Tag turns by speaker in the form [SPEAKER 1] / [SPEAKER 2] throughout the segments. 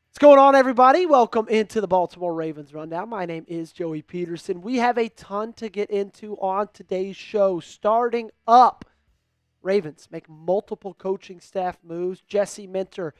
[SPEAKER 1] What's going on, everybody? Welcome into the Baltimore Ravens Rundown. My name is Joey Peterson. We have a ton to get into on today's show. Starting up, Ravens make multiple coaching staff moves. Jesse Minter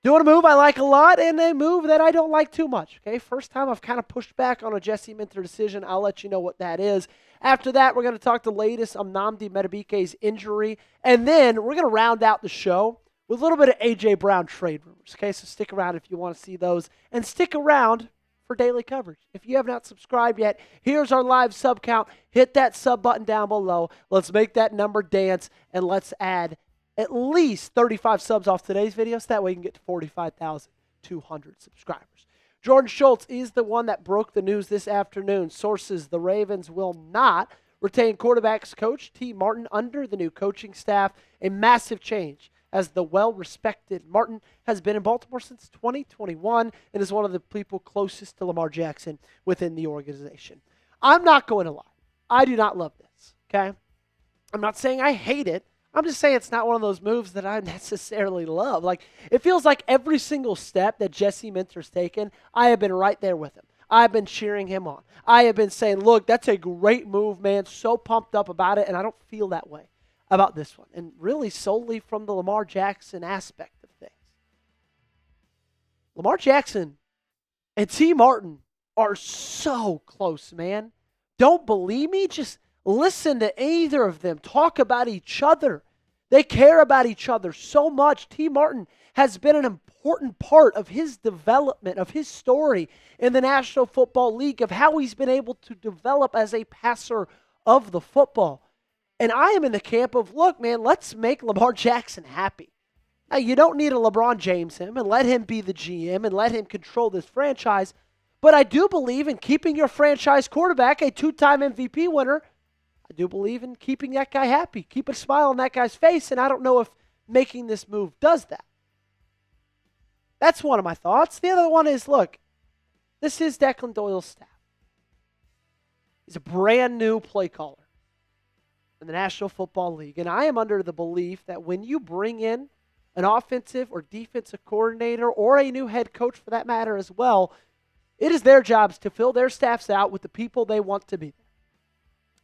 [SPEAKER 1] doing a move I like a lot and a move that I don't like too much. Okay, first time I've kind of pushed back on a Jesse Minter decision. I'll let you know what that is. After that, we're going to talk the latest on Nnamdi Madubuike's injury, and then we're going to round out the show with a little bit of A.J. Brown trade rumors. Okay, so stick around if you want to see those, and stick around for daily coverage. If you have not subscribed yet, here's our live sub count. Hit that sub button down below. Let's make that number dance, and let's add at least 35 subs off today's video, so that way we can get to 45,200 subscribers. Jordan Schultz is the one that broke the news this afternoon. Sources: the Ravens will not retain quarterbacks coach T. Martin under the new coaching staff. A massive change, as the well-respected Martin has been in Baltimore since 2021 and is one of the people closest to Lamar Jackson within the organization. I'm not going to lie. I do not love this, okay? I'm not saying I hate it. I'm just saying it's not one of those moves that I necessarily love. Like, it feels like every single step that Jesse Minter's taken, I have been right there with him. I've been cheering him on. I have been saying, look, that's a great move, man. So pumped up about it, and I don't feel that way about this one, and really solely from the Lamar Jackson aspect of things. Lamar Jackson and T. Martin are so close, man. Don't believe me? Just listen to either of them talk about each other. They care about each other so much. T. Martin has been an important part of his development, of his story in the National Football League, of how he's been able to develop as a passer of the football. And I am in the camp of, look, man, let's make Lamar Jackson happy. Now, you don't need a LeBron James him and let him be the GM and let him control this franchise. But I do believe in keeping your franchise quarterback, a two-time MVP winner. I do believe in keeping that guy happy, keep a smile on that guy's face, and I don't know if making this move does that. That's one of my thoughts. The other one is, look, this is Declan Doyle's staff. He's a brand new play caller in the National Football League. And I am under the belief that when you bring in an offensive or defensive coordinator or a new head coach for that matter as well, it is their jobs to fill their staffs out with the people they want to be there.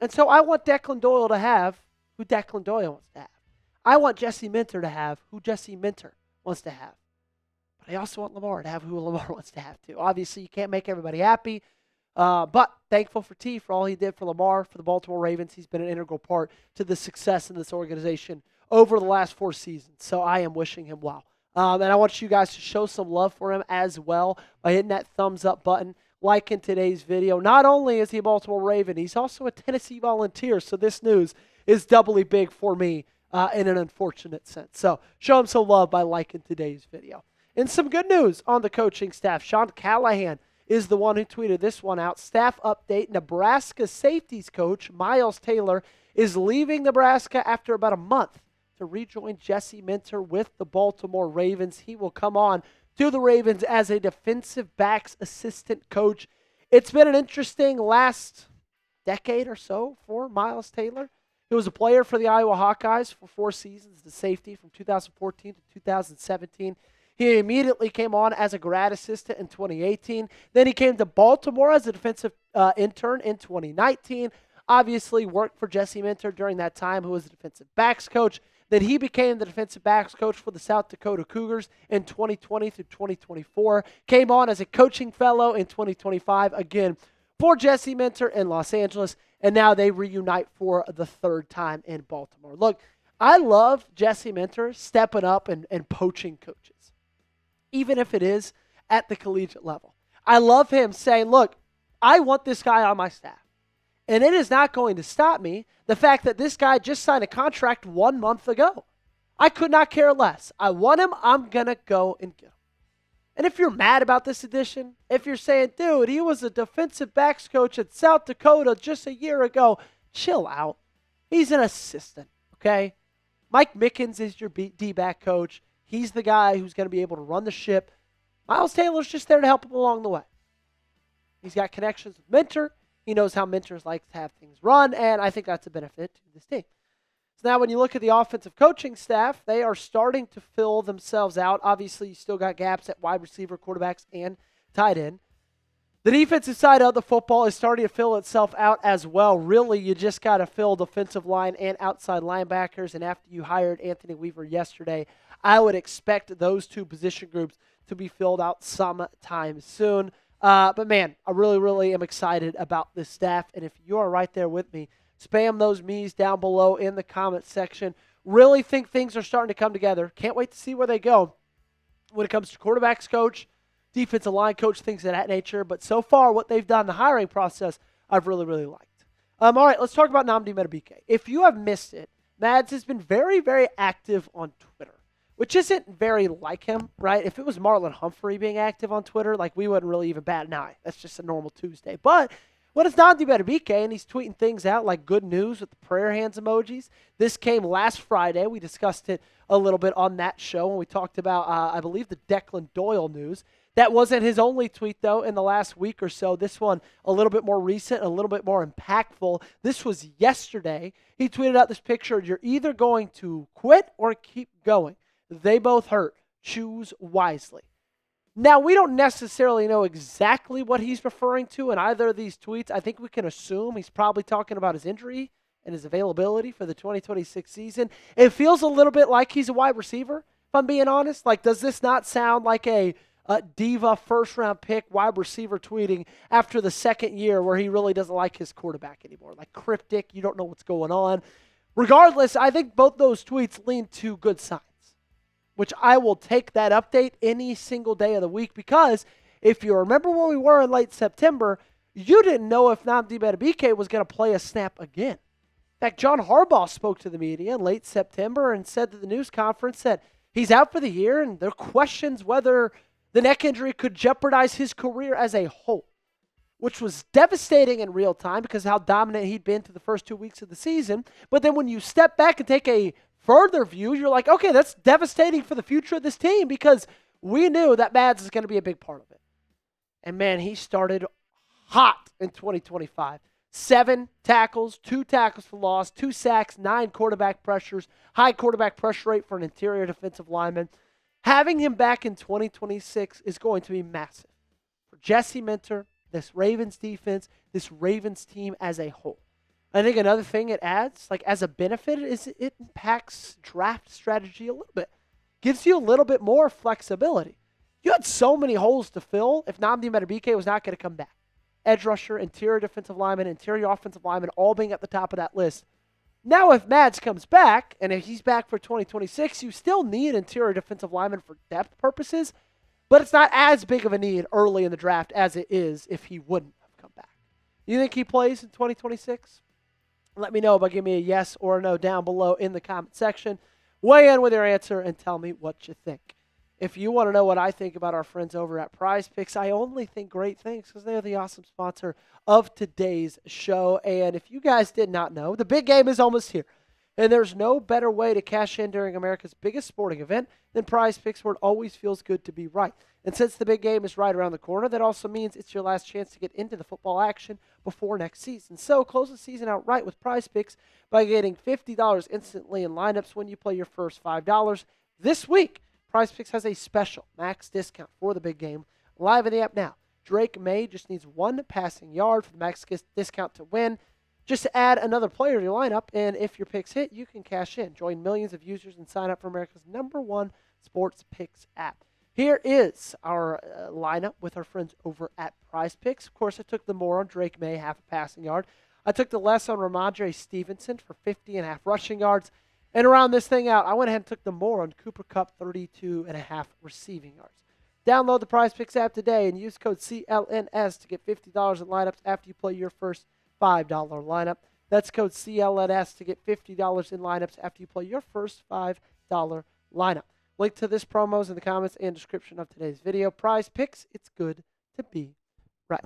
[SPEAKER 1] And so I want Declan Doyle to have who Declan Doyle wants to have. I want Jesse Minter to have who Jesse Minter wants to have. But I also want Lamar to have who Lamar wants to have too. Obviously, you can't make everybody happy. But thankful for T for all he did for Lamar, for the Baltimore Ravens. He's been an integral part to the success in this organization over the last 4 seasons. So I am wishing him well. And I want you guys to show some love for him as well by hitting that thumbs up button, liking today's video. Not only is he a Baltimore Raven, he's also a Tennessee Volunteer. So this news is doubly big for me in an unfortunate sense. So show him some love by liking today's video. And some good news on the coaching staff. Sean Callahan is the one who tweeted this one out. Staff update: Nebraska safeties coach Miles Taylor is leaving Nebraska after about a month to rejoin Jesse Minter with the Baltimore Ravens. He will come on to the Ravens as a defensive backs assistant coach. It's been an interesting last decade or so for Miles Taylor. He was a player for the Iowa Hawkeyes for 4 seasons, the safety from 2014 to 2017. He immediately came on as a grad assistant in 2018. Then he came to Baltimore as a defensive intern in 2019. Obviously worked for Jesse Minter during that time, who was the defensive backs coach. Then he became the defensive backs coach for the South Dakota Cougars in 2020 through 2024. Came on as a coaching fellow in 2025, again, for Jesse Minter in Los Angeles. And now they reunite for the 3rd time in Baltimore. Look, I love Jesse Minter stepping up and poaching coaches, even if it is at the collegiate level. I love him saying, look, I want this guy on my staff. And it is not going to stop me, the fact that this guy just signed a contract 1 month ago. I could not care less. I want him. I'm going to go and get him. And if you're mad about this addition, if you're saying, dude, he was a defensive backs coach at South Dakota just a year ago, chill out. He's an assistant, okay? Mike Mickens is your D-back coach. He's the guy who's going to be able to run the ship. Miles Taylor's just there to help him along the way. He's got connections with Minter. He knows how Minters like to have things run, and I think that's a benefit to this team. So now when you look at the offensive coaching staff, they are starting to fill themselves out. Obviously, you still got gaps at wide receiver, quarterbacks, and tight end. The defensive side of the football is starting to fill itself out as well. Really, you just got to fill defensive line and outside linebackers. And after you hired Anthony Weaver yesterday, I would expect those two position groups to be filled out sometime soon. But man, I really, really am excited about this staff. And if you are right there with me, spam those me's down below in the comment section. Really think things are starting to come together. Can't wait to see where they go when it comes to quarterbacks coach, defensive line coach, things of that nature. But so far, what they've done, the hiring process, I've really, really liked. All right, let's talk about Nnamdi Madubuike. If you have missed it, Mads has been very, very active on Twitter, which isn't very like him, right? If it was Marlon Humphrey being active on Twitter, like we wouldn't really even bat an eye. That's just a normal Tuesday. But when it's Nnamdi Madubuike and he's tweeting things out like good news with the prayer hands emojis, this came last Friday. We discussed it a little bit on that show when we talked about, I believe, the Declan Doyle news. That wasn't his only tweet, though, in the last week or so. This one a little bit more recent, a little bit more impactful. This was yesterday. He tweeted out this picture. You're either going to quit or keep going. They both hurt. Choose wisely. Now, we don't necessarily know exactly what he's referring to in either of these tweets. I think we can assume he's probably talking about his injury and his availability for the 2026 season. It feels a little bit like he's a wide receiver, if I'm being honest. Like, does this not sound like a diva first-round pick wide receiver tweeting after the second year where he really doesn't like his quarterback anymore? Like cryptic, you don't know what's going on. Regardless, I think both those tweets lean to good signs, which I will take that update any single day of the week because if you remember where we were in late September, you didn't know if Nnamdi Madubuike was going to play a snap again. In fact, John Harbaugh spoke to the media in late September and said to the news conference that he's out for the year and there are questions whether the neck injury could jeopardize his career as a whole, which was devastating in real time because of how dominant he'd been through the first 2 weeks of the season. But then when you step back and take a further view, you're like, okay, that's devastating for the future of this team because we knew that Mads is going to be a big part of it. And man, he started hot in 2025. 7 tackles, 2 tackles for loss, 2 sacks, 9 quarterback pressures, high quarterback pressure rate for an interior defensive lineman. Having him back in 2026 is going to be massive for Jesse Minter, this Ravens defense, this Ravens team as a whole. I think another thing it adds, like as a benefit, is it impacts draft strategy a little bit. Gives you a little bit more flexibility. You had so many holes to fill if Nnamdi Madubuike was not going to come back. Edge rusher, interior defensive lineman, interior offensive lineman, all being at the top of that list. Now if Mads comes back, and if he's back for 2026, you still need interior defensive lineman for depth purposes, but it's not as big of a need early in the draft as it is if he wouldn't have come back. You think he plays in 2026? Let me know by giving me a yes or a no down below in the comment section. Weigh in with your answer and tell me what you think. If you want to know what I think about our friends over at Prize Picks, I only think great things because they are the awesome sponsor of today's show. And if you guys did not know, the big game is almost here. And there's no better way to cash in during America's biggest sporting event than Prize Picks, where it always feels good to be right. And since the big game is right around the corner, that also means it's your last chance to get into the football action before next season. So close the season out right with Prize Picks by getting $50 instantly in lineups when you play your first $5. This week, Prize Picks has a special max discount for the big game live in the app now. Drake May just needs 1 passing yard for the max discount to win. Just to add another player to your lineup, and if your picks hit, you can cash in. Join millions of users and sign up for America's #1 sports picks app. Here is our lineup with our friends over at Prize Picks. Of course, I took the more on Drake May, half a passing yard. I took the less on Ramondre Stevenson for 50.5 rushing yards. And around this thing out, I went ahead and took the more on Cooper Kupp, 32.5 receiving yards. Download the Prize Picks app today and use code CLNS to get $50 in lineups after you play your first $5 lineup. That's code CLNS to get $50 in lineups after you play your first $5 lineup. Link to this promo is in the comments and description of today's video. Prize Picks, it's good to be right.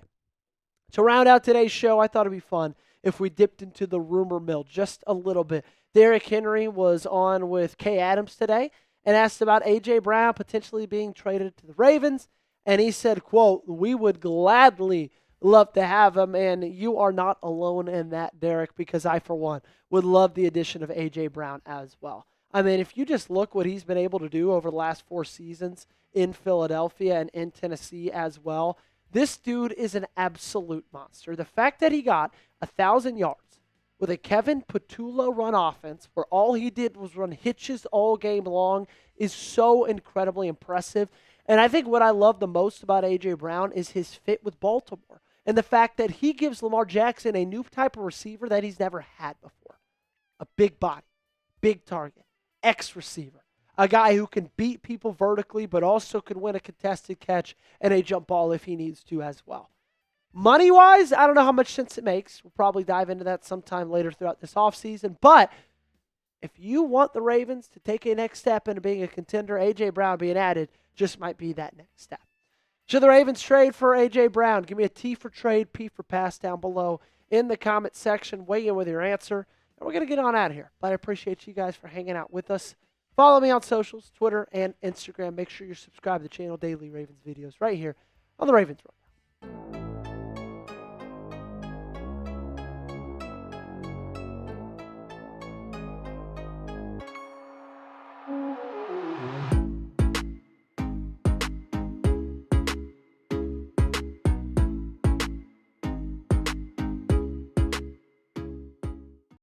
[SPEAKER 1] To round out today's show, I thought it'd be fun if we dipped into the rumor mill just a little bit. Derrick Henry was on with Kay Adams today and asked about A.J. Brown potentially being traded to the Ravens. And he said, quote, "We would gladly love to have him. And you are not alone in that, Derek, because I, for one, would love the addition of A.J. Brown as well. I mean, if you just look what he's been able to do over the last 4 seasons in Philadelphia and in Tennessee as well, this dude is an absolute monster. The fact that he got 1,000 yards with a Kevin Patullo run offense where all he did was run hitches all game long is so incredibly impressive. And I think what I love the most about A.J. Brown is his fit with Baltimore and the fact that he gives Lamar Jackson a new type of receiver that he's never had before. A big body, big target, X-receiver, a guy who can beat people vertically but also can win a contested catch and a jump ball if he needs to as well. Money-wise, I don't know how much sense it makes. We'll probably dive into that sometime later throughout this offseason. But if you want the Ravens to take a next step into being a contender, A.J. Brown being added just might be that next step. Should the Ravens trade for A.J. Brown? Give me a T for trade, P for pass down below in the comment section. Weigh in with your answer. And we're going to get on out of here. But I appreciate you guys for hanging out with us. Follow me on socials, Twitter and Instagram. Make sure you're subscribed to the channel. Daily Ravens videos right here on the Ravens Road.